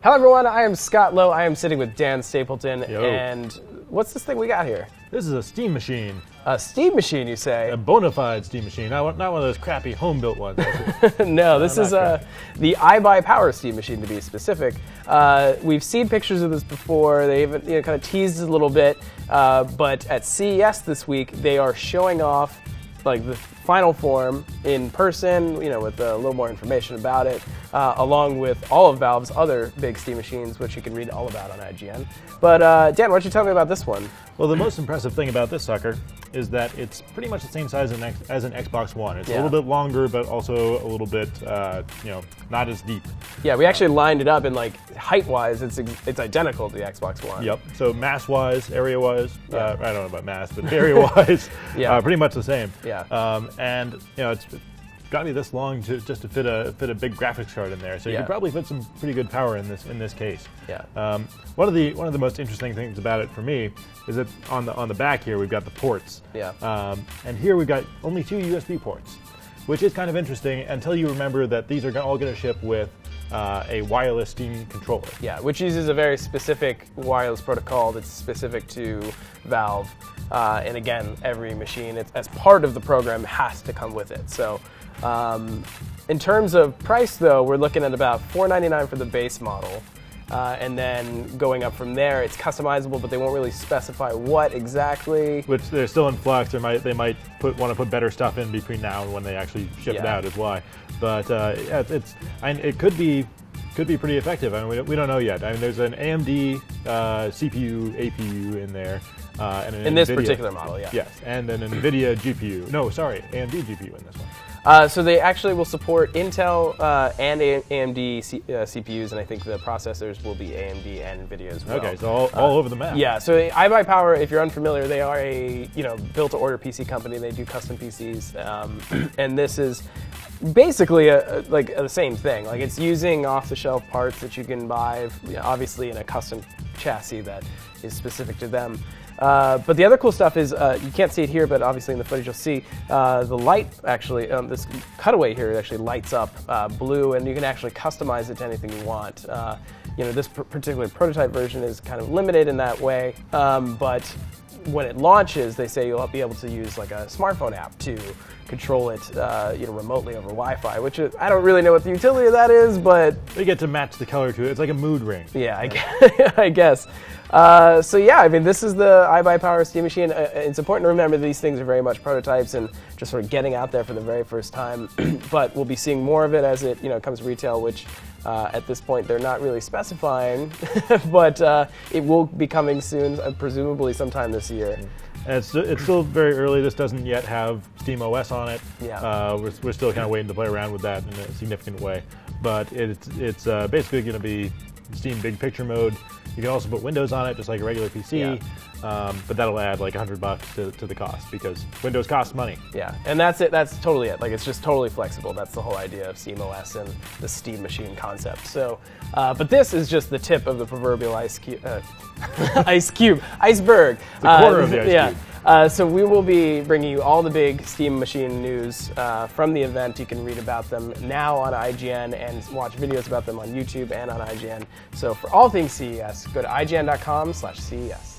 Hello everyone, I am Scott Lowe. I am sitting with Dan Stapleton. Yo. And what's this thing we got here? This is a steam machine. A steam machine, you say? A bona fide steam machine, not one of those crappy home-built ones. No, this is the iBuyPower's steam machine, to be specific. We've seen pictures of this before. They even kind of teased it a little bit. But at CES this week, they are showing off like the final form in person, with a little more information about it, along with all of Valve's other big steam machines, which you can read all about on IGN. But Dan, why don't you tell me about this one? Well, the most impressive thing about this sucker is that it's pretty much the same size as an Xbox One. It's a little bit longer, but also a little bit, not as deep. Yeah, we actually lined it up, and like height-wise, it's identical to the Xbox One. Yep. So mass-wise, area-wise, I don't know about mass, but area-wise, pretty much the same. Yeah. And it's got to be this long just to fit a big graphics card in there. So you could probably put some pretty good power in this case. Yeah. One of the most interesting things about it for me is that on the back here we've got the ports. Yeah. And here we've got only 2 USB ports, which is kind of interesting until you remember that these are all going to ship with a wireless Steam controller. Yeah, which uses a very specific wireless protocol that's specific to Valve. And again, every machine, as part of the program, has to come with it. So in terms of price, though, we're looking at about $499 for the base model. And then going up from there, it's customizable, but they won't really specify what exactly. Which they're still in flux. They might want to put better stuff in between now and when they actually ship it out, is why. But it could be pretty effective. I mean, we don't know yet. I mean, there's an AMD CPU, APU in there. And an in this particular model, Yes, and an NVIDIA GPU. No, sorry, AMD GPU in this one. So they actually will support Intel and AMD CPUs, and I think the processors will be AMD and NVIDIA as well. Okay, so all over the map. Yeah, so iBuyPower, if you're unfamiliar, they are a built-to-order PC company. They do custom PCs, and this is basically the same thing. Like, it's using off-the-shelf parts that you can buy, obviously in a custom chassis that is specific to them. But the other cool stuff is, you can't see it here, but obviously in the footage you'll see the light actually, this cutaway here actually lights up blue, and you can actually customize it to anything you want. This particular prototype version is kind of limited in that way, but when it launches, they say you'll be able to use like a smartphone app to control it remotely over Wi-Fi, which I don't really know what the utility of that is, but they get to match the color to it. It's like a mood ring. Yeah, I guess. So yeah, I mean, this is the iBuyPower Steam Machine. It's important to remember these things are very much prototypes and just sort of getting out there for the very first time. But we'll be seeing more of it as it comes to retail, which at this point they're not really specifying, but it will be coming soon, presumably sometime this year. And it's still very early. This doesn't yet have SteamOS on it. Yeah. We're still kind of waiting to play around with that in a significant way. But it's basically going to be Steam Big Picture mode. You can also put Windows on it, just like a regular PC. But that'll add like $100 to the cost, because Windows costs money. Yeah, and that's it. That's totally it. Like, it's just totally flexible. That's the whole idea of SteamOS and the Steam Machine concept. So, but this is just the tip of the proverbial iceberg. The quarter of the ice cube. So we will be bringing you all the big Steam Machine news from the event. You can read about them now on IGN and watch videos about them on YouTube and on IGN. So for all things CES, go to IGN.com/CES.